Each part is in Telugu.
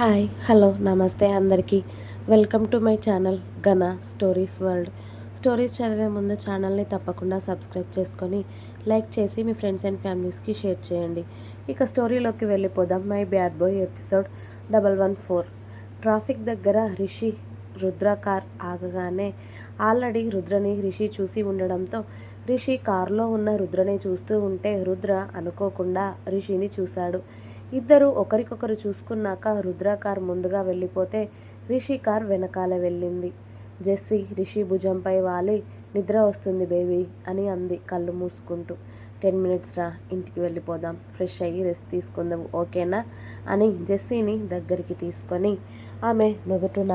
హాయ్ హలో నమస్తే అందరికీ వెల్కమ్ టు మై ఛానల్ ఘన స్టోరీస్ వరల్డ్. స్టోరీస్ చదివే ముందు ఛానల్ని తప్పకుండా సబ్స్క్రైబ్ చేసుకొని లైక్ చేసి మీ ఫ్రెండ్స్ అండ్ ఫ్యామిలీస్కి షేర్ చేయండి. ఇక స్టోరీలోకి వెళ్ళిపోదాం. My bad boy episode 114. Traffic దగ్గర రుద్ర కార్ ఆగగానే ఆల్రెడీ రుద్రని రిషి చూసి ఉండడంతో రిషి కారులో ఉన్న రుద్రని చూస్తూ ఉంటే రుద్ర అనుకోకుండా రిషిని చూశాడు. ఇద్దరు ఒకరికొకరు చూసుకున్నాక రుద్ర కార్ ముందుగా వెళ్ళిపోతే రిషి కార్ వెనకాల వెళ్ళింది. జెస్సీ రిషి భుజంపై వాలి నిద్ర వస్తుంది బేబీ అని అంది కళ్ళు మూసుకుంటూ. 10 మినిట్స్ రా, ఇంటికి వెళ్ళిపోదాం, ఫ్రెష్ అయ్యి రెస్ట్ తీసుకుందాం, ఓకేనా అని జెస్సీని దగ్గరికి తీసుకొని ఆమె నుదుటున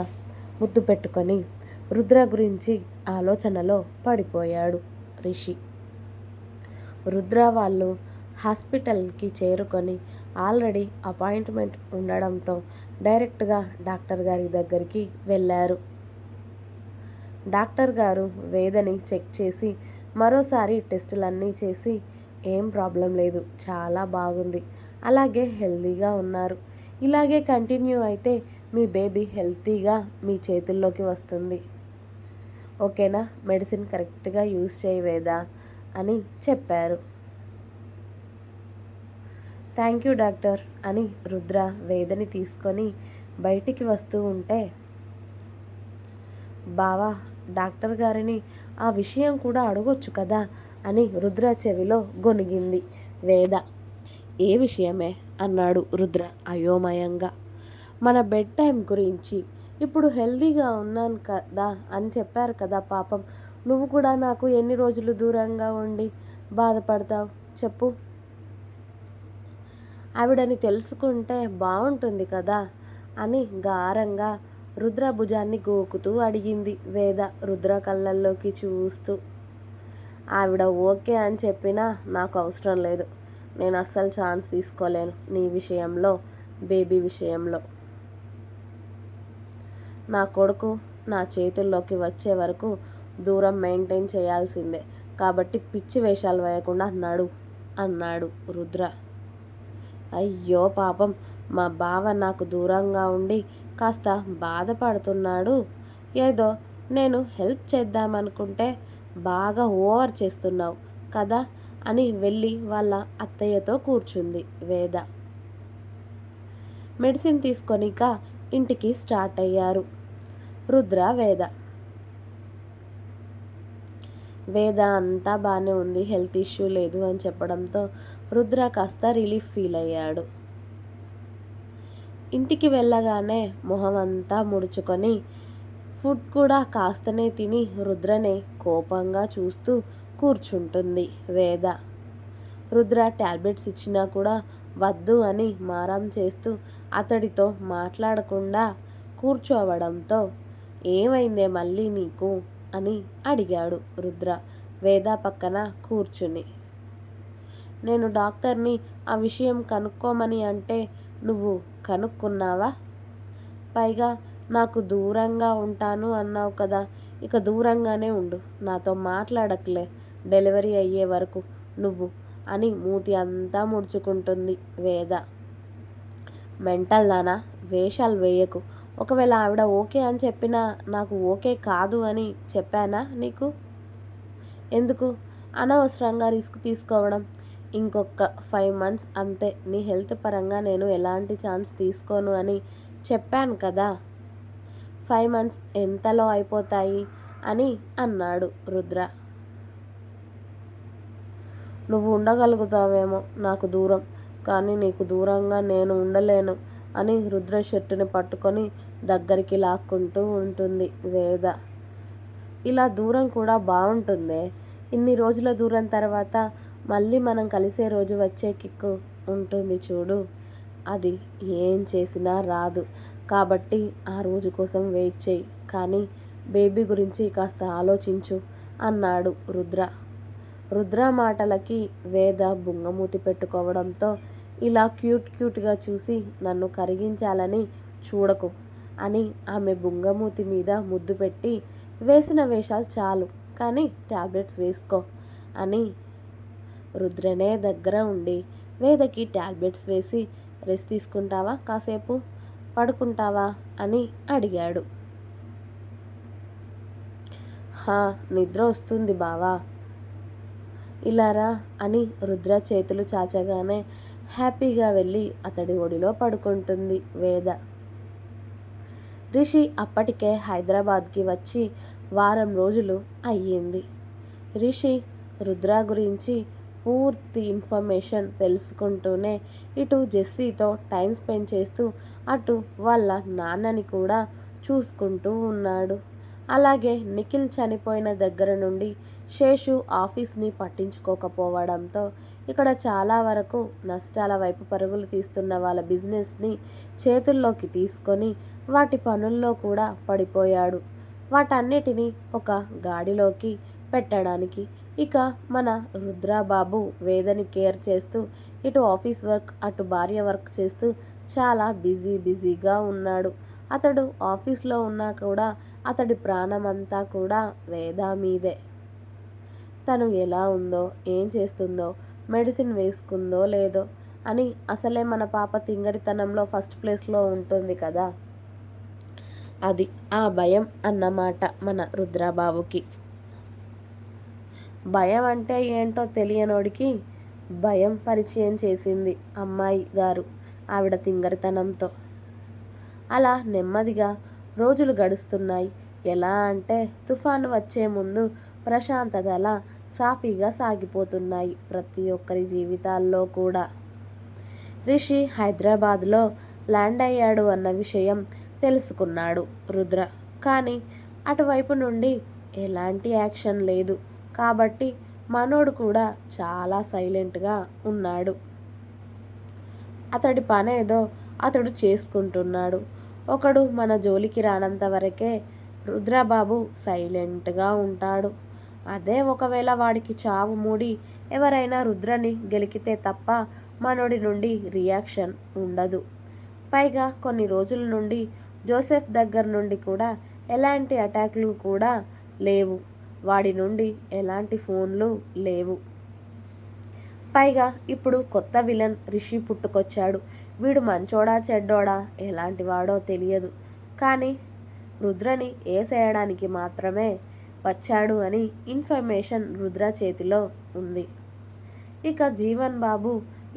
ముద్దు పెట్టుకొని రుద్ర గురించి ఆలోచనలో పడిపోయాడు రిషి. రుద్ర వాళ్ళు హాస్పిటల్కి చేరుకొని ఆల్రెడీ అపాయింట్మెంట్ ఉండడంతో డైరెక్ట్గా డాక్టర్ గారి దగ్గరికి వెళ్ళారు. డాక్టర్ గారు వేదని చెక్ చేసి మరోసారి టెస్టులన్నీ చేసి ఏం ప్రాబ్లం లేదు, చాలా బాగుంది, అలాగే హెల్తీగా ఉన్నారు, ఇలాగే కంటిన్యూ అయితే మీ బేబీ హెల్తీగా మీ చేతుల్లోకి వస్తుంది, ఓకేనా, మెడిసిన్ కరెక్ట్గా యూజ్ చేయవేదా అని చెప్పారు. థ్యాంక్ యూ డాక్టర్ అని రుద్ర వేదని తీసుకొని బయటికి వస్తూ ఉంటే, బావా డాక్టర్ గారిని ఆ విషయం కూడా అడగొచ్చు కదా అని రుద్ర చెవిలో గొనిగింది వేద. ఏ విషయమే అన్నాడు రుద్ర అయోమయంగా. మన బెడ్ టైం గురించి. ఇప్పుడు హెల్తీగా ఉన్నాను కదా అని చెప్పారు కదా, పాపం నువ్వు కూడా నాకు ఎన్ని రోజులు దూరంగా ఉండి బాధపడతావు చెప్పు. ఆవిడని తెలుసుకుంటే బాగుంటుంది కదా అని గారంగా రుద్ర భుజాన్ని గోకుతూ అడిగింది వేద రుద్ర కళ్ళల్లోకి చూస్తూ. ఆవిడ ఓకే అని చెప్పినా నాకు అవసరం లేదు, నేను అస్సలు ఛాన్స్ తీసుకోలేను నీ విషయంలో, బేబీ విషయంలో. నా కొడుకు నా చేతుల్లోకి వచ్చే వరకు దూరం మెయింటైన్ చేయాల్సిందే, కాబట్టి పిచ్చి వేషాలు వేయకుండా నడు అన్నాడు రుద్ర. అయ్యో పాపం, మా బావ నాకు దూరంగా ఉండి కాస్త బాధపడుతున్నాడు, ఏదో నేను హెల్ప్ చేద్దామనుకుంటే బాగా ఓవర్ చేస్తున్నావు కదా అని వెళ్ళి వాళ్ళ అత్తయ్యతో కూర్చుంది వేద. మెడిసిన్ తీసుకొనిక ఇంటికి స్టార్ట్ అయ్యారు రుద్ర వేద. వేద అంతా బాగానే ఉంది, హెల్త్ ఇష్యూ లేదు అని చెప్పడంతో రుద్ర కాస్త రిలీఫ్ ఫీల్ అయ్యాడు. ఇంటికి వెళ్ళగానే మొహం అంతా ముడుచుకొని ఫుడ్ కూడా కాస్తనే తిని రుద్రనే కోపంగా చూస్తూ కూర్చుంటుంది వేద. రుద్ర టాబ్లెట్స్ ఇచ్చినా కూడా వద్దు అని మారం చేస్తూ అతడితో మాట్లాడకుండా కూర్చోవడంతో ఏమైందే మళ్ళీ నీకు అని అడిగాడు రుద్ర వేద పక్కన కూర్చుని. నేను డాక్టర్ని ఆ విషయం కనుక్కోమని అంటే నువ్వు కనుక్కున్నావా? పైగా నాకు దూరంగా ఉంటాను అన్నావు కదా, ఇక దూరంగానే ఉండు, నాతో మాట్లాడకులే డెలివరీ అయ్యే వరకు నువ్వు అని మూతి అంతా ముడుచుకుంటుంది వేద. మెంటల్ దానా, వేషాలు వేయకు, ఒకవేళ ఆవిడ ఓకే అని చెప్పినా నాకు ఓకే కాదు అని చెప్పానా నీకు? ఎందుకు అనవసరంగా రిస్క్ తీసుకోవడం? ఇంకొక 5 months అంతే, నీ హెల్త్ పరంగా నేను ఎలాంటి ఛాన్స్ తీసుకోను అని చెప్పాను కదా. 5 months ఎంతలో అయిపోతాయి అని అన్నాడు రుద్ర. నువ్వు ఉండగలుగుతావేమో నాకు దూరం, కానీ నీకు దూరంగా నేను ఉండలేను అని రుద్ర షర్టుని పట్టుకొని దగ్గరికి లాక్కుంటూ ఉంటుంది వేద. ఇలా దూరం కూడా బాగుంటుందే, ఇన్ని రోజుల దూరం తర్వాత మళ్ళీ మనం కలిసే రోజు వచ్చే కిక్కు ఉంటుంది చూడు, అది ఏం చేసినా రాదు, కాబట్టి ఆ రోజు కోసం వెయిట్ చేయి, కానీ బేబీ గురించి కాస్త ఆలోచించు అన్నాడు రుద్ర. రుద్ర మాటలకి వేద బుంగమూతి పెట్టుకోవడంతో ఇలా క్యూట్గా చూసి నన్ను కరిగించాలని చూడకు అని ఆమె బుంగమూతి మీద ముద్దు పెట్టి, వేసిన వేషాలు చాలు కానీ టాబ్లెట్స్ వేసుకో అని రుద్రనే దగ్గర ఉండి వేదకి టాబ్లెట్స్ వేసి, రెస్ట్ తీసుకుంటావా కాసేపు పడుకుంటావా అని అడిగాడు. హా, నిద్ర వస్తుంది బావా, ఇలారా అని రుద్ర చేతులు చాచగానే హ్యాపీగా వెళ్ళి అతడి ఒడిలో పడుకుంటుంది వేద. రిషి అప్పటికే హైదరాబాద్కి వచ్చి వారం రోజులు అయ్యింది. రిషి రుద్ర గురించి పూర్తి ఇన్ఫర్మేషన్ తెలుసుకుంటూనే ఇటు జెస్సీతో టైం స్పెండ్ చేస్తూ అటు వాళ్ళ నాన్నని కూడా చూసుకుంటూ ఉన్నాడు. అలాగే నిఖిల్ చనిపోయిన దగ్గర నుండి శేషు ఆఫీస్ని పట్టించుకోకపోవడంతో ఇక్కడ చాలా వరకు నష్టాల వైపు పరుగులు తీస్తున్న వాళ్ళ బిజినెస్ని చేతుల్లోకి తీసుకొని వాటి పనుల్లో కూడా పడిపోయాడు. వాటన్నిటినీ ఒక గాడిలోకి పెట్టడానికి ఇక మన రుద్రబాబు వేదని కేర్ చేస్తూ ఇటు ఆఫీస్ వర్క్ అటు భార్య వర్క్ చేస్తూ చాలా బిజీగా ఉన్నాడు. అతడు ఆఫీస్లో ఉన్నా కూడా అతడి ప్రాణమంతా కూడా వేద మీదే. తను ఎలా ఉందో, ఏం చేస్తుందో, మెడిసిన్ వేసుకుందో లేదో అని అసలే మన పాప తింగరితనంలో ఫస్ట్ ప్లేస్లో ఉంటుంది కదా, అది ఆ భయం అన్నమాట మన రుద్రబాబుకి. భయం అంటే ఏంటో తెలియనోడికి భయం పరిచయం చేసింది అమ్మాయి గారు ఆవిడ తింగరితనంతో. అలా నెమ్మదిగా రోజులు గడుస్తున్నాయి. ఎలా అంటే తుఫాను వచ్చే ముందు ప్రశాంతతలా సాఫీగా సాగిపోతున్నాయి ప్రతి ఒక్కరి జీవితాల్లో కూడా. రిషి హైదరాబాద్లో ల్యాండ్ అయ్యాడు అన్న విషయం తెలుసుకున్నాడు రుద్ర. కానీ అటువైపు నుండి ఎలాంటి యాక్షన్ లేదు కాబట్టి మనోడు కూడా చాలా సైలెంట్గా ఉన్నాడు. అతడి పనేదో అతడు చేసుకుంటున్నాడు. ఒకడు మన జోలికి రానంత వరకే రుద్రబాబు సైలెంట్గా ఉంటాడు. అదే ఒకవేళ వాడికి చావు మూడి ఎవరైనా రుద్రని గెలికితే తప్ప మనోడి నుండి రియాక్షన్ ఉండదు. పైగా కొన్ని రోజుల నుండి జోసెఫ్ దగ్గర నుండి కూడా ఎలాంటి అటాక్లు కూడా లేవు. వాడి నుండి ఎలాంటి ఫోన్లు లేవు. పైగా ఇప్పుడు కొత్త విలన్ రిషి పుట్టుకొచ్చాడు. వీడు మంచోడా చెడ్డోడా ఎలాంటి వాడో తెలియదు. కానీ రుద్రని ఏసేయడానికి మాత్రమే వచ్చాడు అని ఇన్ఫర్మేషన్ రుద్ర చేతిలో ఉంది. ఇక జీవన్ బాబు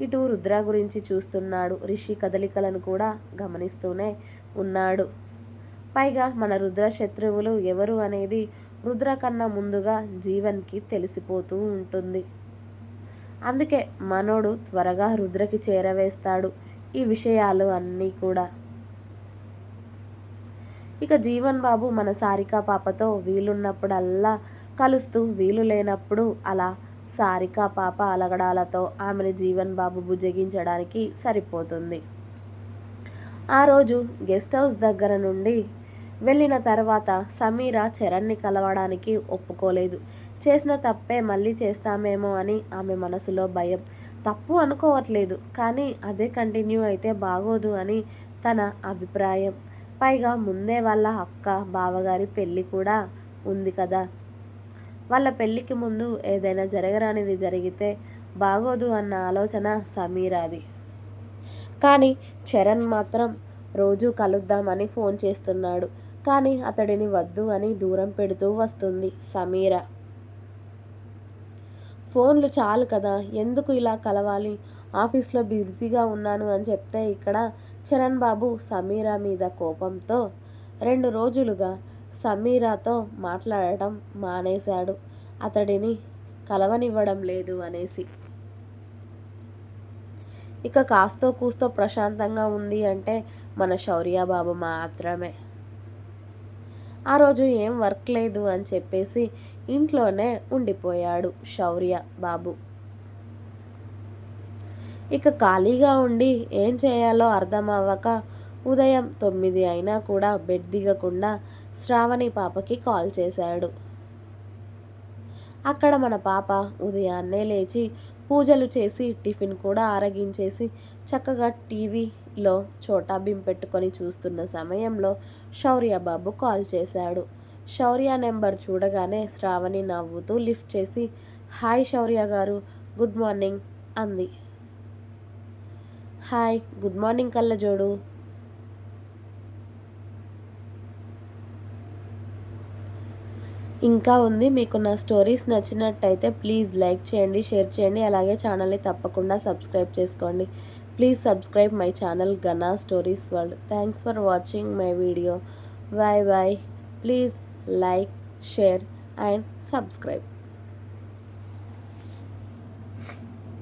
ఇటు రుద్ర గురించి చూస్తున్నాడు. రిషి కదలికలను కూడా గమనిస్తూనే ఉన్నాడు. పైగా మన రుద్ర శత్రువులు ఎవరు అనేది రుద్ర కన్నా ముందుగా జీవన్కి తెలిసిపోతూ ఉంటుంది. అందుకే మనోడు త్వరగా రుద్రకి చేరవేస్తాడు ఈ విషయాలు అన్నీ కూడా. ఇక జీవన్ బాబు మన సారిక పాపతో వీలున్నప్పుడల్లా కలుస్తూ వీలు లేనప్పుడు అలా సారిక పాప అలగడాలతో ఆమెను జీవన్ బాబు బుజ్జగించడానికి సరిపోతుంది. ఆ రోజు గెస్ట్ హౌస్ దగ్గర నుండి వెళ్ళిన తర్వాత సమీర చరణ్ని కలవడానికి ఒప్పుకోలేదు. చేసిన తప్పే మళ్ళీ చేస్తామేమో అని ఆమె మనసులో భయం. తప్పు అనుకోవట్లేదు, కానీ అదే కంటిన్యూ అయితే బాగోదు అని తన అభిప్రాయం. పైగా ముందే వాళ్ళ అక్క బావగారి పెళ్ళి కూడా ఉంది కదా. వాళ్ళ పెళ్ళికి ముందు ఏదైనా జరగరానిది జరిగితే బాగోదు అన్న ఆలోచన సమీరాది. కానీ చరణ్ మాత్రం రోజు కలుద్దామని ఫోన్ చేస్తున్నాడు. కానీ అతడిని వద్దు అని దూరం పెడుతూ వస్తుంది సమీర. ఫోన్లు చాలు కదా, ఎందుకు ఇలా కలవాలి, ఆఫీస్లో బిజీగా ఉన్నాను అని చెప్తే ఇక్కడ చరణ్ బాబు సమీర మీద కోపంతో 2 రోజులుగా సమీరతో మాట్లాడటం మానేశాడు. అతడిని కలవనివ్వడం లేదు అనేసి. ఇక కాస్తో కూస్తో ప్రశాంతంగా ఉంది అంటే మన శౌర్య బాబు మాత్రమే. ఆ రోజు ఏం వర్క్ లేదు అని చెప్పేసి ఇంట్లోనే ఉండిపోయాడు శౌర్య బాబు. ఇక ఖాళీగా ఉండి ఏం చేయాలో అర్థం అవ్వక ఉదయం 9 అయినా కూడా బెడ్ దిగకుండా శ్రావణి పాపకి కాల్ చేశాడు. అక్కడ మన పాప ఉదయాన్నే లేచి పూజలు చేసి టిఫిన్ కూడా ఆరగించేసి చక్కగా టీవీలో చోటా భీమ్ పెట్టుకొని చూస్తున్న సమయంలో శౌర్య బాబు కాల్ చేశాడు. శౌర్య నెంబర్ చూడగానే శ్రావణి నవ్వుతూ లిఫ్ట్ చేసి హాయ్ శౌర్య గారు, గుడ్ మార్నింగ్ అంది. హాయ్, గుడ్ మార్నింగ్ కళ్ళజోడు. ఇంకా ఉంది. మీకు నా స్టోరీస్ నచ్చినట్టయితే ప్లీజ్ లైక్ చేయండి, షేర్ చేయండి. అలాగే ఛానల్ని తప్పకుండా సబ్స్క్రైబ్ చేసుకోండి. ప్లీజ్ సబ్స్క్రైబ్ మై ఛానల్ గనా stories world. Thanks for watching my video. Bye bye. Please like, share and subscribe.